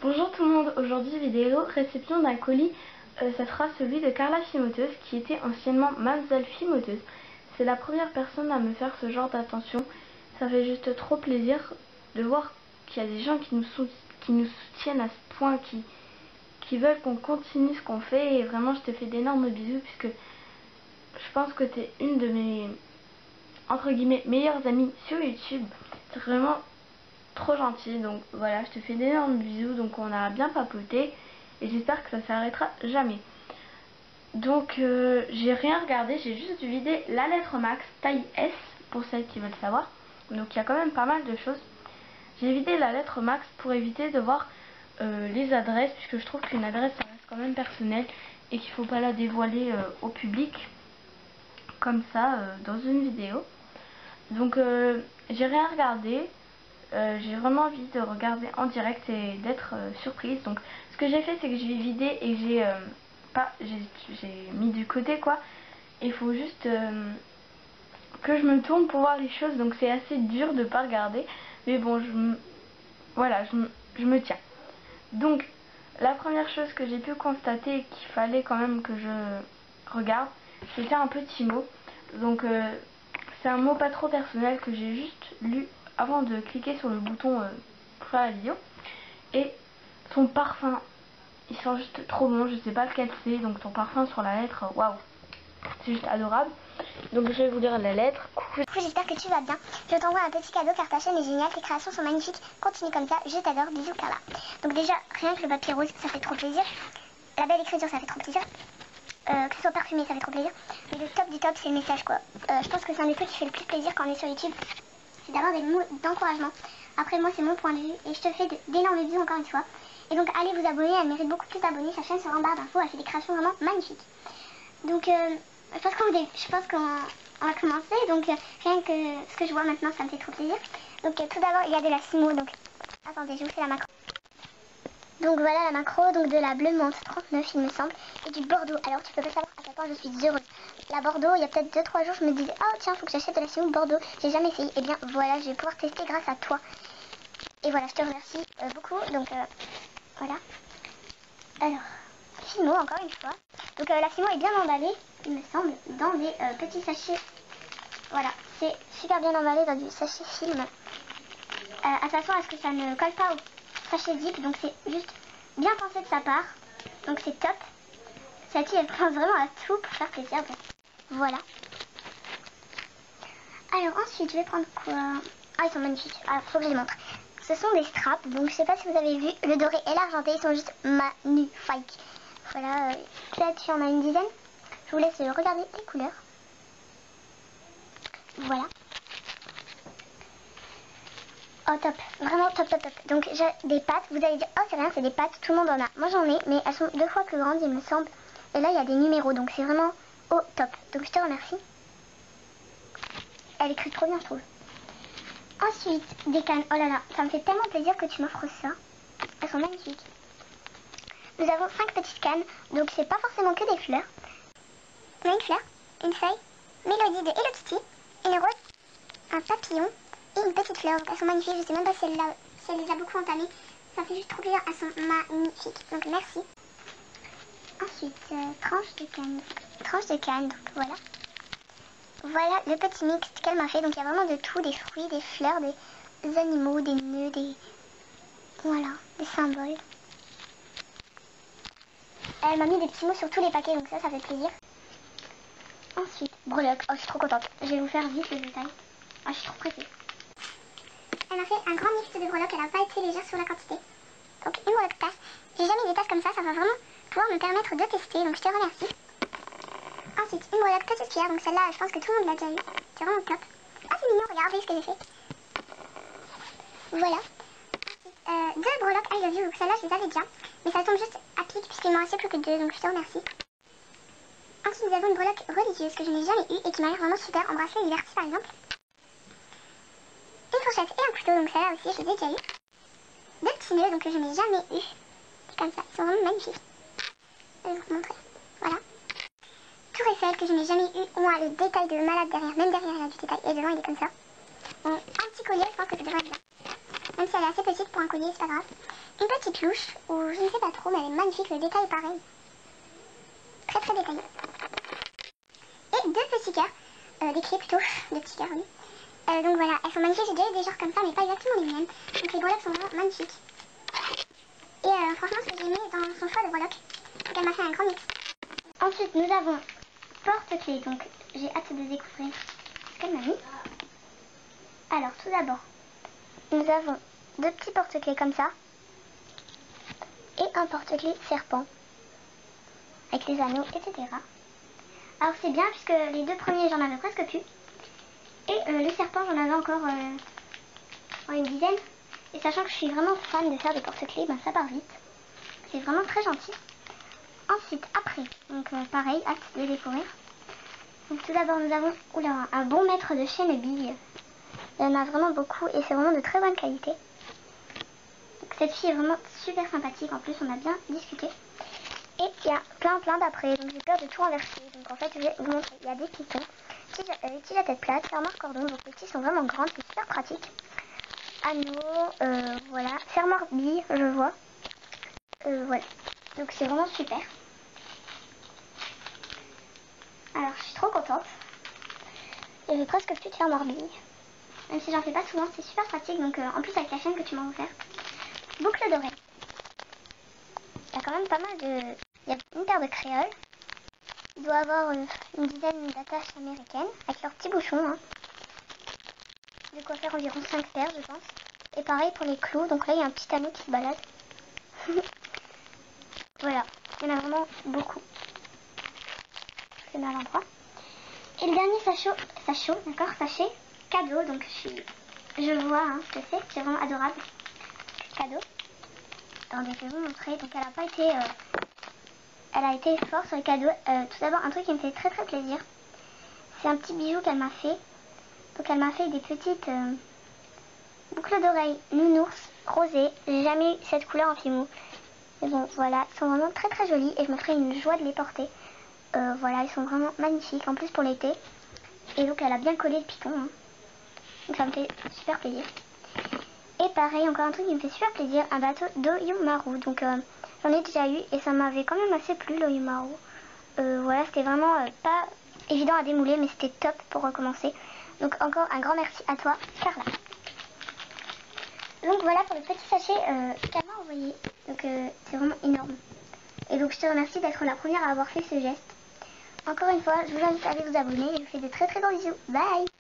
Bonjour tout le monde, aujourd'hui vidéo réception d'un colis, ça sera celui de Carla Fimoteuse qui était anciennement Mademoiselle Fimoteuse. C'est la première personne à me faire ce genre d'attention, ça fait juste trop plaisir de voir qu'il y a des gens qui nous soutiennent à ce point, qui veulent qu'on continue ce qu'on fait, et vraiment je te fais d'énormes bisous puisque je pense que tu es une de mes entre guillemets meilleures amies sur YouTube. C'est vraiment trop gentil, donc voilà, je te fais d'énormes bisous, donc on a bien papoté et j'espère que ça s'arrêtera jamais. Donc j'ai rien regardé, j'ai juste vidé la lettre max taille S pour celles qui veulent savoir, donc il y a quand même pas mal de choses. J'ai vidé la lettre max pour éviter de voir les adresses, puisque je trouve qu'une adresse ça reste quand même personnel et qu'il faut pas la dévoiler au public comme ça dans une vidéo. Donc j'ai rien regardé. J'ai vraiment envie de regarder en direct et d'être surprise. Donc ce que j'ai fait, c'est que j'ai vidé et j'ai mis du côté quoi. Il faut juste que je me tourne pour voir les choses, donc c'est assez dur de pas regarder, mais bon voilà, je me tiens. Donc la première chose que j'ai pu constater et qu'il fallait quand même que je regarde, c'était un petit mot. Donc c'est un mot pas trop personnel que j'ai juste lu avant de cliquer sur le bouton pour faire la vidéo. Et son parfum, il sent juste trop bon, je sais pas lequel c'est, donc ton parfum sur la lettre, waouh, c'est juste adorable. Donc je vais vous lire la lettre. Coucou, j'espère que tu vas bien. Je t'envoie un petit cadeau car ta chaîne est géniale, tes créations sont magnifiques. Continue comme ça, je t'adore, bisous Carla. Donc déjà, rien que le papier rose, ça fait trop plaisir. La belle écriture, ça fait trop plaisir. Que ce soit parfumé, ça fait trop plaisir. Mais le top du top, c'est le message quoi. Je pense que c'est un des trucs qui fait le plus plaisir quand on est sur YouTube. C'est d'avoir des mots d'encouragement. Après moi, c'est mon point de vue et je te fais d'énormes bisous encore une fois. Et donc allez vous abonner, elle mérite beaucoup plus d'abonnés. Sa chaîne sera en barre d'infos, elle fait des créations vraiment magnifiques. Donc je pense qu'on va commencer. Donc rien que ce que je vois maintenant, ça me fait trop plaisir. Donc tout d'abord, il y a de la Simo. Donc attendez, je vous fais la macro. Donc voilà la macro, donc de la bleu menthe 39 il me semble, et du Bordeaux. Alors tu peux pas savoir à quel point je suis heureuse. La Bordeaux, il y a peut-être 2-3 jours, je me disais, oh tiens, faut que j'achète de la Simo Bordeaux. J'ai jamais essayé. Et bien voilà, je vais pouvoir tester grâce à toi. Et voilà, je te remercie beaucoup. Donc voilà. Alors, Simo encore une fois. Donc la Simo est bien emballée, il me semble, dans des petits sachets. Voilà, c'est super bien emballé dans du sachet film. Attention à ce que ça ne colle pas au sachet zip, donc c'est juste bien pensé de sa part. Donc c'est top. Celle-ci elle pense vraiment à tout pour faire plaisir. Donc, voilà. Alors ensuite je vais prendre quoi? Ah, ils sont magnifiques. Alors faut que je les montre. Ce sont des straps, donc je sais pas si vous avez vu, le doré et l'argenté, ils sont juste magnifiques. Voilà, là tu en as une dizaine. Je vous laisse regarder les couleurs. Voilà. Oh top, vraiment top top top. Donc j'ai des pâtes, vous allez dire oh c'est rien, c'est des pâtes, tout le monde en a. Moi j'en ai, mais elles sont 2 fois plus grandes il me semble. Et là il y a des numéros, donc c'est vraiment au top. Donc je te remercie. Elle écrit trop bien je trouve. Ensuite des cannes, oh là là, ça me fait tellement plaisir que tu m'offres ça. Elles sont magnifiques. Nous avons 5 petites cannes, donc c'est pas forcément que des fleurs. On a une fleur, une feuille, Mélodie de Hello Kitty, une rose, un papillon et une petite fleur. Donc elles sont magnifiques, je sais même pas si elle les a beaucoup entamées. Ça fait juste trop plaisir, elles sont magnifiques. Donc merci. Ensuite, tranche de canne. Tranche de canne, donc voilà. Voilà le petit mix qu'elle m'a fait. Donc il y a vraiment de tout, des fruits, des fleurs, des animaux, des nœuds, des... Voilà, des symboles. Elle m'a mis des petits mots sur tous les paquets, donc ça fait plaisir. Ensuite, breloque. Oh, je suis trop contente. Je vais vous faire vite les détails. Oh, je suis trop pressée. Elle m'a fait un grand mix de breloques. Elle n'a pas été légère sur la quantité. Donc, une breloque tasse. J'ai jamais des tasses comme ça va vraiment pouvoir me permettre de tester. Donc, je te remercie. Ensuite, une breloque petite pierre. Donc, celle-là, je pense que tout le monde l'a déjà eu. C'est vraiment top. Ah, c'est mignon. Regardez ce que j'ai fait. Voilà. Ensuite, 2 breloques I love you. Donc, celle-là, je les avais déjà. Mais ça tombe juste à pic puisqu'il m'en restait plus que 2. Donc, je te remercie. Ensuite, nous avons une breloque religieuse que je n'ai jamais eue et qui m'a l'air vraiment super. En bracelet diverti par exemple. Une fourchette et un couteau, donc celle-là aussi, je les ai déjà eu. 2 petits nœuds, donc que je n'ai jamais eu. C'est comme ça, ils sont vraiment magnifiques. Je vais vous montrer. Voilà. Tour Eiffel que je n'ai jamais eu. On a le détail de malade derrière, même derrière il y a du détail. Et devant il est comme ça. Un petit collier, je pense que ça devrait être bien. même si elle est assez petite pour un collier, c'est pas grave. Une petite louche, où je ne sais pas trop, mais elle est magnifique, le détail est pareil. Très très détaillé. Et deux petits cœurs, des clés plutôt, des petits cœurs, oui. Donc voilà, elles sont magnifiques, j'ai déjà eu des genres comme ça, mais pas exactement les mêmes. Donc les breloques sont vraiment magnifiques. Et franchement, ce que j'ai aimé dans son choix de breloques, c'est qu'elle m'a fait un grand mix. Ensuite, nous avons porte-clés, donc j'ai hâte de découvrir ce qu'elle m'a mis. Alors, tout d'abord, nous avons deux petits porte-clés comme ça, et un porte-clés serpent, avec les anneaux, etc. Alors c'est bien, puisque les deux premiers, j'en avais presque plus. Et le serpent, j'en avais encore une dizaine. Et sachant que je suis vraiment fan de faire des porte-clés, ben ça part vite. C'est vraiment très gentil. Ensuite, après, donc pareil, hâte de découvrir. Donc tout d'abord, nous avons un bon mètre de chaîne billes. Il y en a vraiment beaucoup et c'est vraiment de très bonne qualité. Donc, cette fille est vraiment super sympathique. En plus, on a bien discuté. Et il y a plein d'après. Donc j'ai peur de tout renverser. Donc en fait, je vais vous montrer. Il y a des pitons. Tige à tête plate, fermoir cordon. Donc les petits sont vraiment grands. C'est super pratique. Anneaux, voilà. Fermoir billes, je vois. Voilà. Donc c'est vraiment super. Alors je suis trop contente. Et j'ai presque plus de fermoir billes. Même si j'en fais pas souvent, c'est super pratique. Donc en plus avec la chaîne que tu m'as offert. Boucle d'oreille. Il y a quand même pas mal de... Il y a une paire de créoles. Il doit avoir une dizaine d'attaches américaines avec leurs petits bouchons. Hein. De quoi faire environ 5 paires, je pense. Et pareil pour les clous. Donc là, il y a un petit anneau qui se balade. Voilà. Il y en a vraiment beaucoup. C'est mal à l'endroit. Et le dernier sachet, d'accord, sachet cadeau. Donc je vois hein, ce que c'est vraiment adorable. Cadeau. Attendez, je vais vous montrer. Donc elle a pas été... Elle a été forte sur les cadeaux. Tout d'abord, un truc qui me fait très très plaisir. C'est un petit bijou qu'elle m'a fait. Donc elle m'a fait des petites boucles d'oreilles nounours rosées. J'ai jamais eu cette couleur en fimou. Mais bon, voilà, ils sont vraiment très très jolis. Et je me ferai une joie de les porter. Voilà, ils sont vraiment magnifiques. En plus pour l'été. Et donc elle a bien collé le piton. Hein. Donc ça me fait super plaisir. Et pareil, encore un truc qui me fait super plaisir. Un bateau d'Oyumaru. Donc... j'en ai déjà eu et ça m'avait quand même assez plu l'Oyumaru. Voilà, c'était vraiment pas évident à démouler, mais c'était top pour recommencer. Donc encore un grand merci à toi, Carla. Donc voilà pour le petit sachet qu'elle m'a envoyé. Donc c'est vraiment énorme. Et donc je te remercie d'être la première à avoir fait ce geste. Encore une fois, je vous invite à aller vous abonner et je vous fais de très très gros bisous. Bye!